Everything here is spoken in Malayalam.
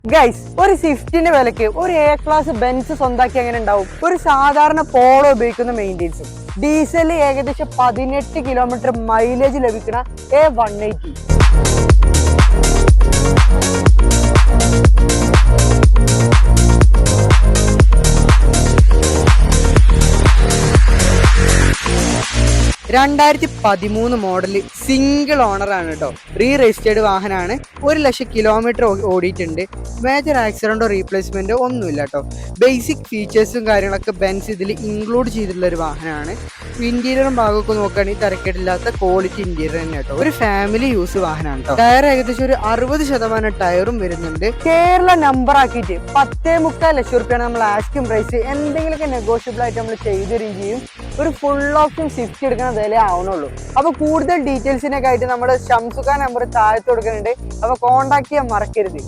ഗൈസ്, ഒരു സ്വിഫ്റ്റിന്റെ വിലക്ക് ഒരു എ ക്ലാസ് ബെൻസ് സ്വന്താക്കി എങ്ങനെ ഉണ്ടാവും? ഒരു സാധാരണ പോളോ ഉപയോഗിക്കുന്ന മെയിൻ്റെനൻസും ഡീസലിൽ ഏകദേശം 18 കിലോമീറ്റർ മൈലേജ് ലഭിക്കുന്ന A180. രണ്ടായിരത്തി 13 മോഡല് സിംഗിൾ ഓണർ ആണ് കേട്ടോ. രജിസ്റ്റേർഡ് വാഹനമാണ്. 1,00,000 കിലോമീറ്റർ ഓടിയിട്ടുണ്ട്. മേജർ ആക്സിഡന്റോ റീപ്ലേസ്മെന്റോ ഒന്നുമില്ല കേട്ടോ. ബേസിക് ഫീച്ചേഴ്സും കാര്യങ്ങളൊക്കെ ബെൻസ് ഇതിൽ ഇൻക്ലൂഡ് ചെയ്തിട്ടുള്ള ഒരു വാഹനമാണ്. ഇന്റീരിയറും ഭാഗമൊക്കെ നോക്കുകയാണെങ്കിൽ തരക്കേടില്ലാത്ത ക്വാളിറ്റി ഇന്റീരിയർ തന്നെ കേട്ടോ. ഒരു ഫാമിലി യൂസ് വാഹനമാണ് കേട്ടോ. ടയർ ഏകദേശം ഒരു 60% ടയറും വരുന്നുണ്ട്. കേരള നമ്പർ ആക്കിയിട്ട് 10.25 ലക്ഷം റുപ്യാണ് നമ്മൾ ആസ്കിംഗ് പ്രൈസ്. എന്തെങ്കിലുമൊക്കെ നെഗോഷ്യബിൾ ആയിട്ട് നമ്മൾ ചെയ്ത് തരികയും ഒരു ഫുൾ ഓപ്ഷൻ സ്വിഫ്റ്റ് എടുക്കുന്ന വില ആവണുള്ളൂ. അപ്പൊ കൂടുതൽ ഡീറ്റെയിൽസിനൊക്കെ ആയിട്ട് നമ്മുടെ ഷംസുഖാൻ നമ്പർ താഴത്ത് കൊടുക്കുന്നുണ്ട്. അപ്പൊ കോൺടാക്ട് ചെയ്യാൻ മറക്കരുത്.